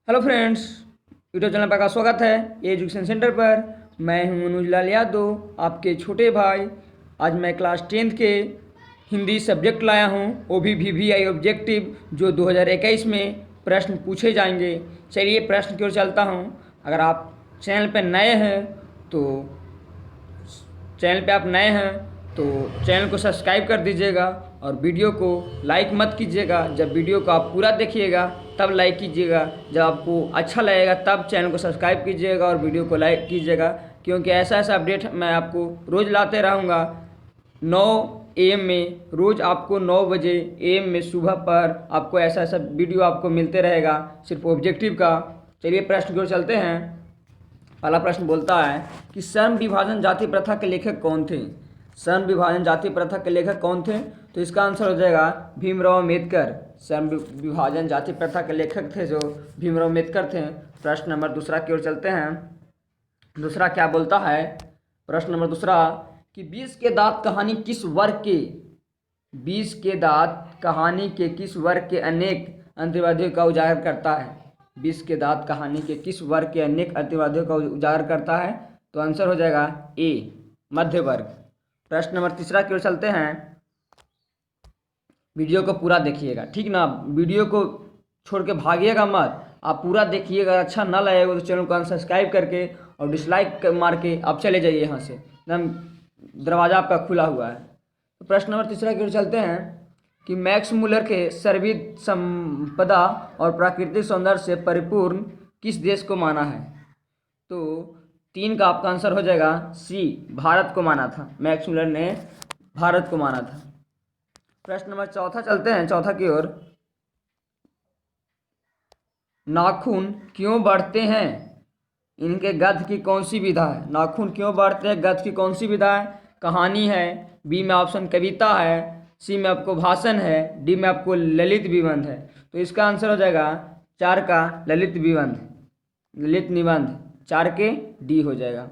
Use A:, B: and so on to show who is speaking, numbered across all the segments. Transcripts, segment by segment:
A: Hello friends, YouTube channel पर आपका स्वागत है एजुकेशन सेंटर पर। मैं हूं अनुज लाल यादव, आपके छोटे भाई। आज मैं क्लास 10th के हिंदी सब्जेक्ट लाया हूं, वो भी VVI ऑब्जेक्टिव, जो 2021 में प्रश्न पूछे जाएंगे। चलिए प्रश्न की ओर चलता हूं। अगर आप चैनल पर नए हैं तो चैनल को सब्सक्राइब कर दीजिएगा और वीडियो को लाइक मत कीजिएगा। जब वीडियो को आप पूरा देखिएगा तब लाइक कीजिएगा, जब आपको अच्छा लगेगा तब चैनल को सब्सक्राइब कीजिएगा और वीडियो को लाइक कीजिएगा, क्योंकि ऐसा ऐसा अपडेट मैं आपको रोज़ लाते रहूँगा 9 AM में। रोज़ आपको 9 बजे AM में सुबह पर आपको ऐसा ऐसा वीडियो आपको मिलते रहेगा सिर्फ ऑब्जेक्टिव का। चलिए प्रश्न की ओर चलते हैं। पहला प्रश्न बोलता है कि सम विभाजन जाति प्रथा के लेखक कौन थे। सम विभाजन जाति प्रथा के लेखक कौन थे? तो इसका आंसर हो जाएगा भीमराव अम्बेडकर। सम विभाजन जाति प्रथा के लेखक थे जो भीमराव अम्बेडकर थे। प्रश्न नंबर दूसरा की ओर चलते हैं। दूसरा क्या बोलता है? प्रश्न नंबर दूसरा कि 20 के दांत कहानी किस वर्ग के 20 के दांत कहानी के किस वर्ग के अनेक अंतर्वादियों का उजागर करता है? 20 के दांत कहानी के किस वर्ग के अनेक अंतर्वादियों का उजागर करता है? तो आंसर हो जाएगा ए, मध्य वर्ग। प्रश्न नंबर तीसरा की ओर चलते हैं। वीडियो को पूरा देखिएगा, ठीक ना? वीडियो को छोड़ के भागिएगा मत, आप पूरा देखिएगा। अच्छा ना लगेगा तो चैनल को अनसब्सक्राइब करके और डिसलाइक मार के आप चले जाइए यहाँ से, एकदम दरवाज़ा आपका खुला हुआ है। तो प्रश्न नंबर तीसरा की ओर चलते हैं कि मैक्स मुलर के सर्वविद संपदा और प्राकृतिक सौंदर्य से परिपूर्ण किस देश को माना है? तो 3 का आपका आंसर हो जाएगा सी, भारत को माना था। मैक्स मुलर ने भारत को माना था। प्रश्न नंबर चौथा चलते हैं, चौथा की ओर। नाखून क्यों बढ़ते हैं? इनके गद्य की कौन सी विधा है? नाखून क्यों बढ़ते हैं, गद्य की कौन सी विधा है? कहानी है, बी में ऑप्शन कविता है, सी में आपको भाषण है, डी में आपको ललित निबंध है। तो इसका आंसर हो जाएगा 4 का ललित निबंध। ललित निबंध 4 के डी हो जाएगा।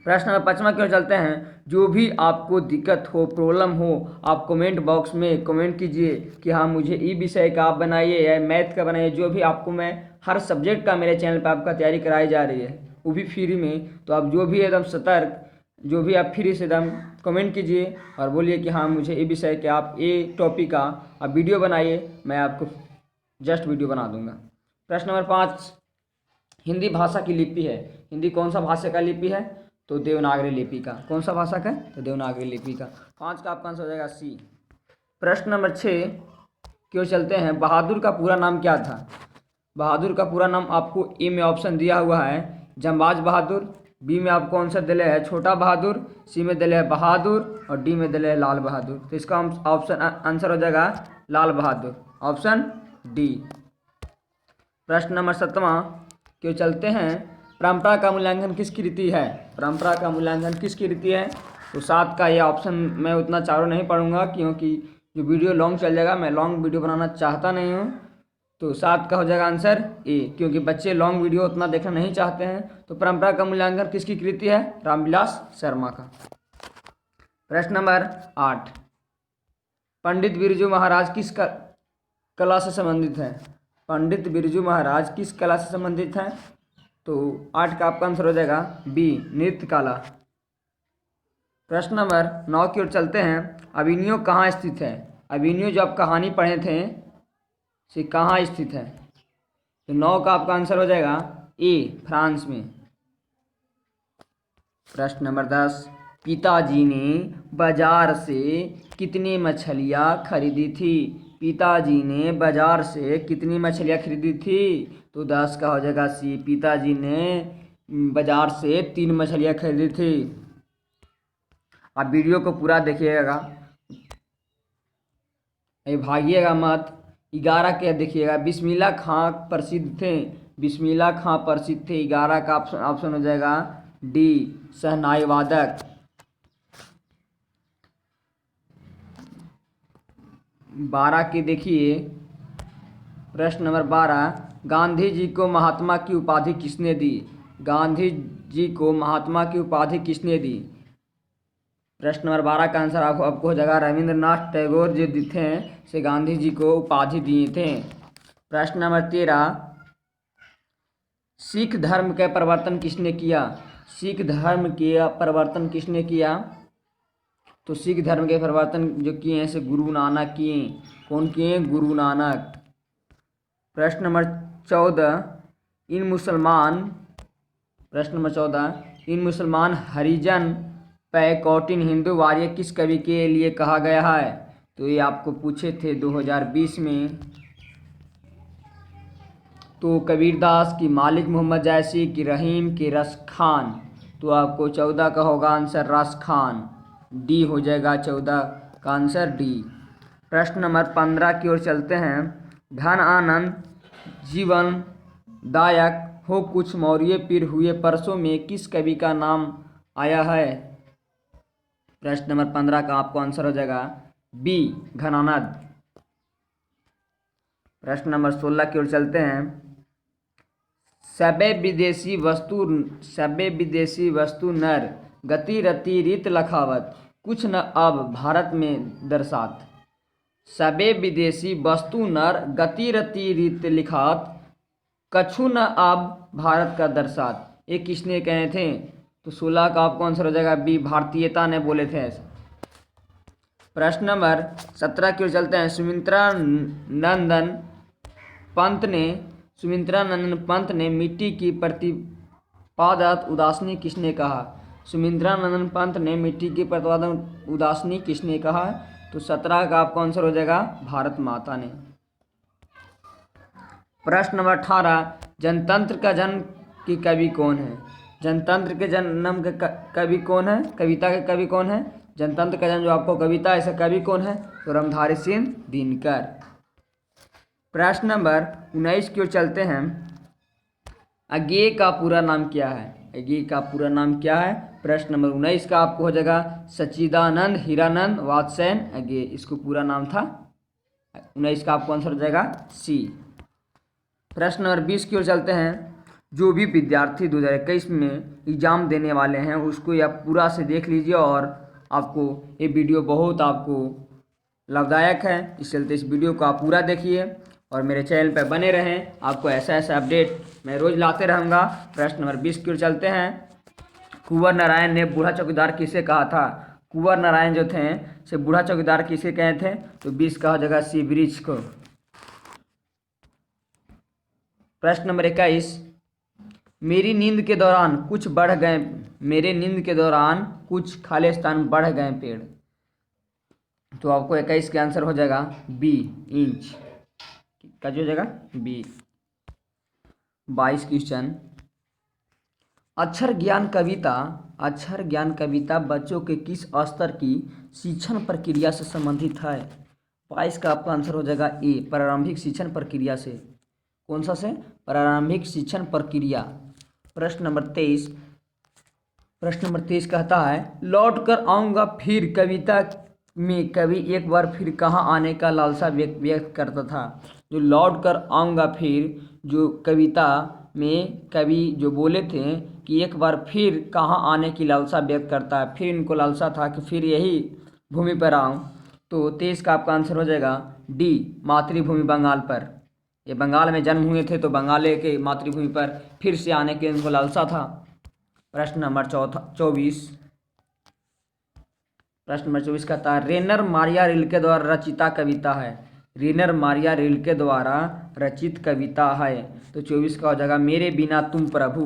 A: प्रश्न नंबर 5वां की ओर चलते हैं। जो भी आपको दिक्कत हो, प्रॉब्लम हो, आप कमेंट बॉक्स में कमेंट कीजिए कि हाँ मुझे ई विषय का आप बनाइए या मैथ का बनाइए। जो भी आपको, मैं हर सब्जेक्ट का मेरे चैनल पर आपका तैयारी कराई जा रही है, वो भी फ्री में। तो आप जो भी एकदम सतर्क, जो भी आप फ्री से एकदम कमेंट कीजिए और बोलिए कि हाँ मुझे ए विषय के आप ए टॉपिक का आप वीडियो बनाइए, मैं आपको जस्ट वीडियो बना दूंगा। प्रश्न नंबर 5 हिंदी भाषा की लिपि है। हिंदी कौन सा भाषा का लिपि है? तो देवनागरी लिपि का। कौन सा भाषा का? तो देवनागरी लिपि का। 5 का आपका आंसर हो जाएगा सी। प्रश्न नंबर 6 की ओर चलते हैं। बहादुर का पूरा नाम क्या था? बहादुर का पूरा नाम आपको ए में ऑप्शन दिया हुआ है जंबाज बहादुर, बी में आपको आंसर दिले है छोटा बहादुर, सी में दिले है बहादुर और डी में दिले है लाल बहादुर। तो इसका ऑप्शन आंसर हो जाएगा लाल बहादुर, ऑप्शन डी। प्रश्न नंबर 7वां की ओर चलते हैं। परंपरा का मूल्यांकन किसकी रीति है? परंपरा का मूल्यांकन किसकी रीति है? तो 7 का ये ऑप्शन मैं उतना चारों नहीं पढ़ूंगा, क्योंकि जो वीडियो लॉन्ग चल जाएगा, मैं लॉन्ग वीडियो बनाना चाहता नहीं हूँ। तो 7 का हो जाएगा आंसर ए, क्योंकि बच्चे लॉन्ग वीडियो उतना देखना नहीं चाहते हैं। तो परंपरा का मूल्यांकन किसकी कृति है? रामविलास शर्मा का। प्रश्न नंबर 8 पंडित बिरजू महाराज किस कला से संबंधित है? पंडित बिरजू महाराज किस कला से संबंधित है? तो 8 का आपका आंसर हो जाएगा बी, नृत्य कला। प्रश्न नंबर 9 की ओर चलते हैं। अभिनियो कहाँ स्थित है? अभिनियो जो आप कहानी पढ़े थे, से कहाँ स्थित है? तो 9 का आपका आंसर हो जाएगा ए, फ्रांस में। प्रश्न नंबर 10 पिताजी ने बाजार से कितनी मछलियाँ खरीदी थी? पिताजी ने बाजार से कितनी मछलियाँ खरीदी थी? तो 10 का हो जाएगा सी, पिताजी ने बाजार से 3 मछलियाँ खरीदी थी। आप वीडियो को पूरा देखिएगा, भागिएगा मत। 11 के देखिएगा। बिस्मिल्लाह खां प्रसिद्ध थे, बिस्मिल्लाह खां प्रसिद्ध थे। 11 का ऑप्शन हो जाएगा डी, शहनाई वादक। 12 की देखिए। प्रश्न नंबर 12 गांधी जी को महात्मा की उपाधि किसने दी? गांधी जी को महात्मा की उपाधि किसने दी? प्रश्न नंबर 12 का आंसर आपको हो जाएगा रविंद्रनाथ टैगोर जो थे से गांधी जी को उपाधि दिए थे। प्रश्न नंबर 13, सिख धर्म का प्रवर्तन किसने किया? सिख धर्म के प्रवर्तन किसने किया? तो सिख धर्म के प्रवर्तन जो किए हैं से गुरु नानक किए। कौन किए? गुरु नानक। प्रश्न नंबर 14, इन मुसलमान प्रश्न नंबर 14, इन मुसलमान हरिजन पैकौटिन हिंदू वार्य किस कवि के लिए कहा गया है? तो ये आपको पूछे थे 2020 में। तो कबीरदास की, मालिक मोहम्मद जैसी की, रहीम की, रस खान। तो आपको 14 का होगा आंसर रस खान, डी हो जाएगा 14 का आंसर डी। प्रश्न नंबर 15 की ओर चलते हैं। धन आनंद जीवन दायक हो कुछ मौर्य पीर हुए परसों में किस कवि का नाम आया है? प्रश्न नंबर 15 का आपको आंसर हो जाएगा बी घनानंद। प्रश्न नंबर 16 की ओर चलते हैं। सबे विदेशी वस्तु नर गति रति रीत लखावत कुछ न अब भारत में दर्शात। सबे विदेशी वस्तु नर गति रति रीत लिखात कछु न अब भारत का दर्शात। ये किसने कहे थे? तो 16 का आपको आंसर हो जाएगा बी भारतीयता ने बोले थे ऐसे। प्रश्न नंबर 17 की ओर चलते हैं। सुमित्रा नंदन पंत ने मिट्टी की प्रतिपादक उदासनी किसने कहा? सुमित्रा नंदन पंत ने मिट्टी की प्रतिपादक उदासनी किसने कहा? तो 17 का आपका आंसर हो जाएगा भारत माता ने। प्रश्न नंबर 18, जनतंत्र का जन्म की कवि कौन है? जनतंत्र के जन्म के कवि कौन है? कविता के कवि कौन है? जनतंत्र का जन्म जो आपको कविता ऐसा कवि कौन है? तो रामधारी सिंह दिनकर। प्रश्न नंबर 19 की ओर चलते हैं। अज्ञेय का पूरा नाम क्या है? अज्ञेय का पूरा नाम क्या है? प्रश्न नंबर 19 का आपको हो जाएगा सच्चिदानंद हीरानंद वात्स्ययन अज्ञेय, इसको पूरा नाम था। 19 का आपको आंसर हो जाएगा सी। प्रश्न नंबर 20 की ओर चलते हैं। जो भी विद्यार्थी 2021 में एग्जाम देने वाले हैं उसको यह पूरा से देख लीजिए और आपको ये वीडियो बहुत आपको लाभदायक है, इस चलते इस वीडियो को आप पूरा देखिए और मेरे चैनल पर बने रहें। आपको ऐसा ऐसा अपडेट मैं रोज़ लाते रहूँगा। प्रश्न नंबर 20 की ओर चलते हैं। कुंवर नारायण ने बूढ़ा चौकीदार किसे कहा था? कुंवर नारायण जो थे से बूढ़ा चौकीदार किसे कहे थे? तो 20 का हो जाएगा सी वृक्ष को। प्रश्न नंबर 21, मेरी नींद के दौरान कुछ खालिस्तान बढ़ गए पेड़। तो आपको 21 का आंसर हो जाएगा बी इंच का जो हो जाएगा बी। 22 क्वेश्चन, अक्षर ज्ञान कविता बच्चों के किस स्तर की शिक्षण प्रक्रिया से संबंधित है? 22 का आपका आंसर हो जाएगा ए प्रारंभिक शिक्षण प्रक्रिया से। कौन सा से? प्रारंभिक शिक्षण प्रक्रिया। प्रश्न नंबर 23 कहता है लौट कर आऊँगा फिर कविता में कवि एक बार फिर कहाँ आने का लालसा व्यक्त करता था। जो लौट कर आऊँगा फिर जो कविता में कवि जो बोले थे कि एक बार फिर कहाँ आने की लालसा व्यक्त करता है, फिर इनको लालसा था कि फिर यही भूमि पर आऊँ। तो 23 का आपका आंसर हो जाएगा डी मातृभूमि बंगाल पर। ये बंगाल में जन्म हुए थे तो बंगाल के मातृभूमि पर फिर से आने के इनको लालसा था। प्रश्न नंबर 24 कहता है रेनर मारिया रिल्के द्वारा रचिता कविता है। रेनर मारिया रिल्के द्वारा रचित कविता है। तो 24 का हो जाएगा मेरे बिना तुम प्रभु।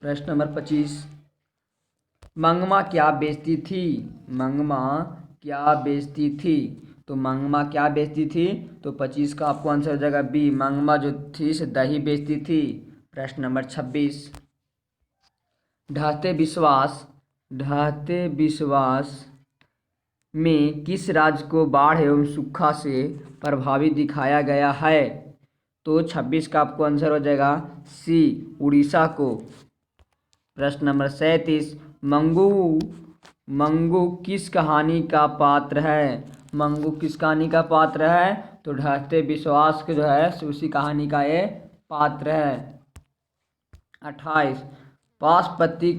A: प्रश्न नंबर 25, मंगमा क्या बेचती थी? तो मंगमा क्या बेचती थी? तो 25 का आपको आंसर हो जाएगा बी मंगमा जो थी से दही बेचती थी। प्रश्न नंबर 26, ढहते विश्वास में किस राज्य को बाढ़ एवं सूखा से प्रभावित दिखाया गया है? तो 26 का आपको आंसर हो जाएगा सी उड़ीसा को। प्रश्न नंबर 37, मंगू किस कहानी का पात्र है? तो ढहते विश्वास के जो है उसी कहानी का ये पात्र है। 28, पाशुपति।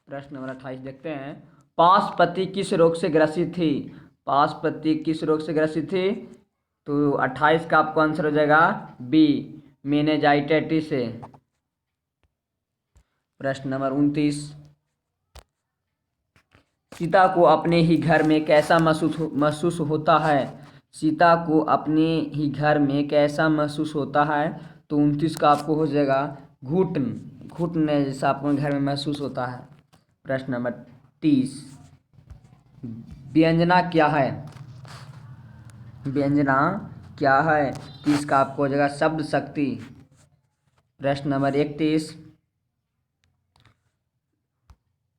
A: प्रश्न नंबर 28 देखते हैं। पाशुपति किस रोग से ग्रसित थी? तो 28 का आपको आंसर हो जाएगा बी, मेनेजाइटिस से। प्रश्न नंबर 29, सीता को अपने ही घर में कैसा महसूस होता है? सीता को अपने ही घर में कैसा महसूस होता है? तो 29 का आपको हो जाएगा घुटन, घुटन जैसा अपने घर में महसूस होता है। प्रश्न नंबर 30, व्यंजना क्या है? व्यंजना क्या है? 30 का आपको हो जाएगा शब्द शक्ति। प्रश्न नंबर 31,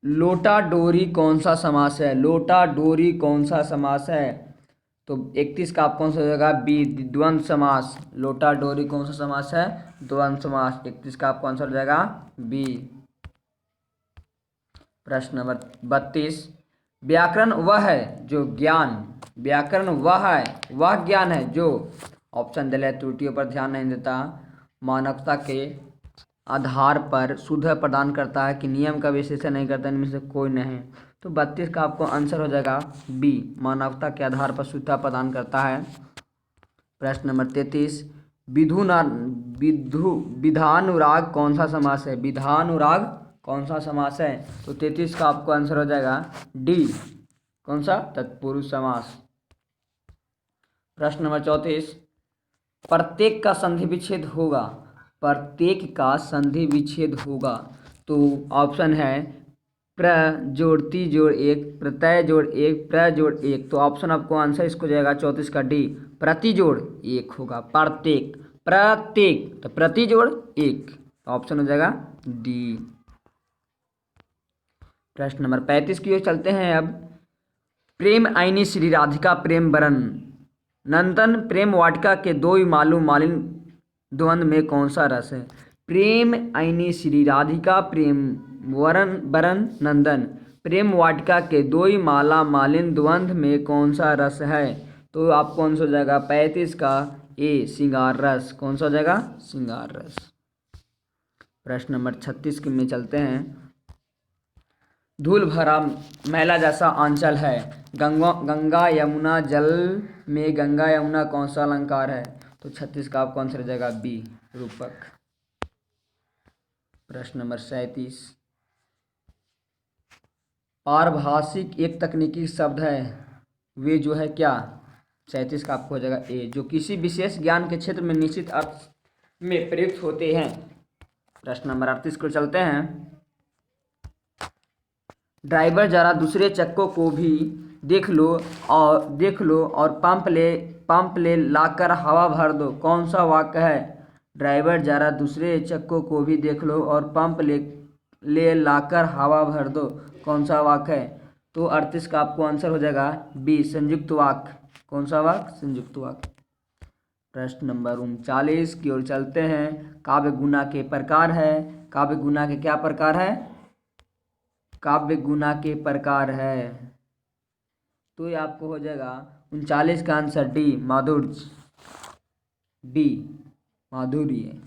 A: लोटा डोरी कौन सा समास है? लोटा डोरी कौन सा समास है? तो 31 का आप कौन सा हो जाएगा बी, द्वंद्व समास। लोटा डोरी कौन सा समास है? द्वंद्व समास। 31 का आपको आंसर हो जाएगा बी। प्रश्न नंबर 32, व्याकरण वह है जो ज्ञान, व्याकरण वह है, वह ज्ञान है जो ऑप्शन दे, त्रुटियों पर ध्यान नहीं देता, मानवता के आधार पर शुद्ध प्रदान करता है कि नियम का विश्लेषण नहीं करता, इनमें से कोई नहीं। तो 32 का आपको आंसर हो जाएगा बी, मानवता के आधार पर शुद्धता प्रदान करता है। प्रश्न नंबर 33, विधानुराग कौन सा समास है? विधानुराग कौन सा समास है? तो 33 का आपको आंसर हो जाएगा डी, कौन सा? तत्पुरुष समास। प्रश्न नंबर 34, प्रत्येक का संधि विच्छेद होगा, प्रत्येक का संधि विच्छेद होगा। तो ऑप्शन है प्र जोड़ ती जोड़ एक, प्रत्यय जोड़ एक, प्र जोड़ एक। तो ऑप्शन आपको आंसर इसको जाएगा 34 का डी, प्रति जोड़ एक होगा। प्रत्येक, प्रत्येक तो प्रति जोड़ एक, तो ऑप्शन हो जाएगा डी। प्रश्न नंबर 35 की ओर चलते हैं अब। प्रेम आईनी श्री राधिका प्रेम बरन नंदन प्रेम वाटिका के दो ही मालूम मालिन द्वंद्व में कौन सा रस है? प्रेम आईनी श्री राधिका प्रेम वरन बरन नंदन प्रेम वाटिका के दो ही माला मालिन द्वंद्व में कौन सा रस है? तो आप कौन सा हो जाएगा 35 का ए, श्रृंगार रस। कौन सा हो जाएगा? श्रृंगार रस। प्रश्न नंबर 36 में चलते हैं। धूल भरा मैला जैसा आंचल है, गंगा यमुना जल में गंगा यमुना कौन सा अलंकार है? तो 36 का आपको आंसर हो जाएगा बी, रूपक। प्रश्न नंबर 37, पारिभाषिक एक तकनीकी शब्द है, वे जो है क्या? 37 का आपको हो जाएगा ए, जो किसी विशेष ज्ञान के क्षेत्र में निश्चित अर्थ में प्रयुक्त होते हैं। प्रश्न नंबर 38 को चलते हैं। ड्राइवर जरा दूसरे चक्कों को भी देख लो और पंप ले लाकर हवा भर दो। कौन सा वाक्य है? ड्राइवर जरा दूसरे चक्कों को भी देख लो और पंप ले लाकर हवा भर दो। कौन सा वाक्य है? तो 38 का आपको आंसर हो जाएगा बी, संयुक्त वाक्य। कौन सा वाक्य? संयुक्त वाक्य। प्रश्न नंबर 39 की ओर चलते हैं। काव्य गुना के प्रकार है, काव्य गुना के क्या प्रकार है? काव्य गुना के प्रकार है। तो ये आपको हो जाएगा 39 का आंसर डी, माधुर्य। डी, माधुर्य।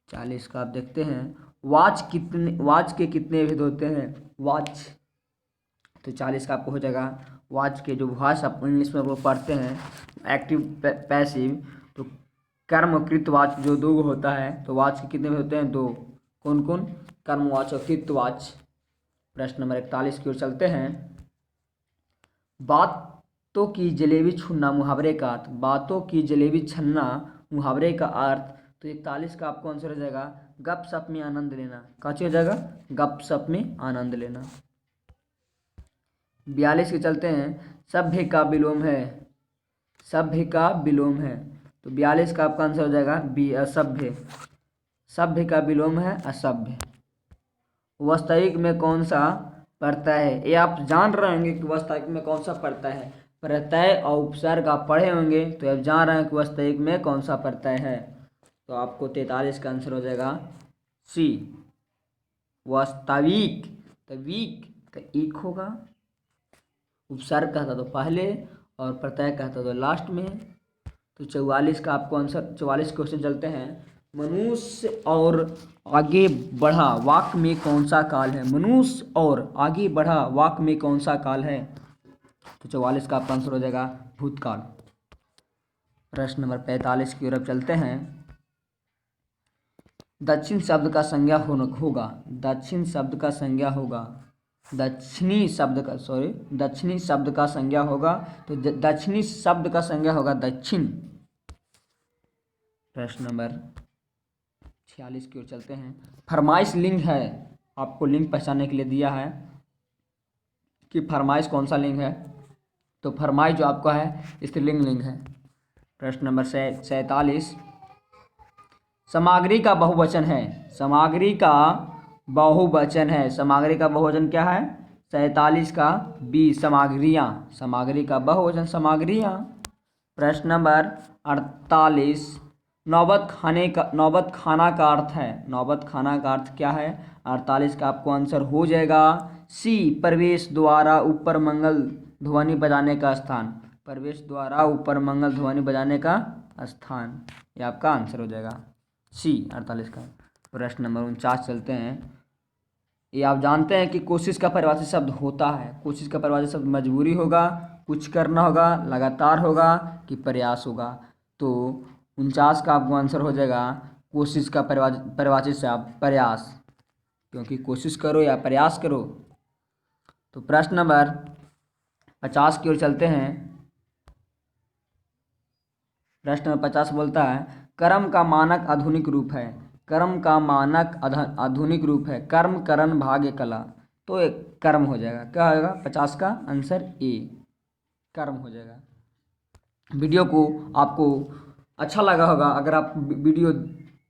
A: 40 का आप देखते हैं। वाच के कितने भेद होते हैं? वाच, तो 40 का आपको हो जाएगा वाच के जो भाषा आप इंग्लिश में वो पढ़ते हैं एक्टिव पैसिव, तो कर्मकृत वाच जो दो होता है, तो वाच के कितने भेद होते हैं? दो। कौन कौन? कर्मवाच और कृतवाच। प्रश्न नंबर 41 की ओर चलते हैं। बातों की जलेबी छुड़ना मुहावरे का अर्थ, बातों की जलेबी छन्ना मुहावरे का अर्थ। तो 41 का आपको आंसर हो जाएगा गप सप में आनंद लेना। क्या हो जाएगा? गप सप में आनंद लेना। 42 के चलते हैं। सभ्य का विलोम है, सभ्य का विलोम है। तो 42 का आपका आंसर हो जाएगा बी, असभ्य। सभ्य का विलोम है असभ्य। वास्तविक में कौन सा पड़ता है? ये आप जान रहे होंगे कि वास्तविक में कौन सा पड़ता है। प्रत्यय और उपसर्ग आप पढ़े होंगे तो आप जान रहे हैं कि वास्तविक में कौन सा प्रत्यय है। तो आपको 43 का आंसर हो जाएगा सी, वास्तविक। तो वीक तो एक होगा, उपसर्ग कहता तो पहले और प्रत्यय कहता तो लास्ट में। तो 44 का आपको आंसर, 44 क्वेश्चन चलते हैं। मनुष्य और आगे बढ़ा वाक्य में कौन सा काल है? मनुष्य और आगे बढ़ा वाक्य में कौन सा काल है? तो 44 का आपका आंसर हो जाएगा भूतकाल। प्रश्न नंबर 45 की ओर अब चलते हैं। दक्षिण शब्द का संज्ञा होगा, दक्षिण शब्द का संज्ञा होगा, दक्षिणी शब्द का संज्ञा होगा, तो दक्षिणी शब्द का संज्ञा होगा दक्षिण। प्रश्न नंबर 46 की ओर चलते हैं। फरमाइश लिंग है, आपको लिंग पहचानने के लिए दिया है कि फरमाइश कौन सा लिंग है, तो फरमाइश जो आपका है स्त्रीलिंग लिंग है। प्रश्न नंबर 47, सामग्री का बहुवचन है, सामग्री का बहुवचन है, सामग्री का बहुवचन क्या है, 47 का बी, सामग्रियाँ, सामग्री का बहुवचन सामग्रियाँ। प्रश्न नंबर 48, नौबत खाना का अर्थ है, नौबत खाना का अर्थ क्या है, 48 का आपको आंसर हो जाएगा सी, प्रवेश द्वारा ऊपर मंगल ध्वनि बजाने का स्थान, प्रवेश द्वारा ऊपर मंगल ध्वनि बजाने का स्थान, ये आपका आंसर हो जाएगा सी 48 का। प्रश्न नंबर 49 चलते हैं। ये आप जानते हैं कि कोशिश का परिभाषित शब्द होता है, कोशिश का परिभाषित शब्द मजबूरी होगा, कुछ करना होगा, लगातार होगा कि प्रयास होगा, तो 49 का आपको आंसर हो जाएगा कोशिश का परिभाषित शब्द प्रयास, क्योंकि कोशिश करो या प्रयास करो। तो प्रश्न नंबर 50 की ओर चलते हैं। प्रश्न नंबर 50 बोलता है, कर्म का मानक आधुनिक रूप है, कर्म का मानक आधुनिक रूप है, कर्म करण भाग्य कला, तो एक कर्म हो जाएगा, क्या होगा 50 का आंसर ए, कर्म हो जाएगा। वीडियो को आपको अच्छा लगा होगा, अगर आप वीडियो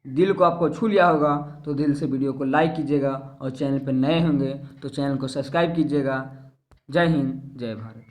A: दिल को आपको छू लिया होगा तो दिल से वीडियो को लाइक कीजिएगा, और चैनल पर नए होंगे तो चैनल को सब्सक्राइब कीजिएगा। जय हिंद, जय भारत।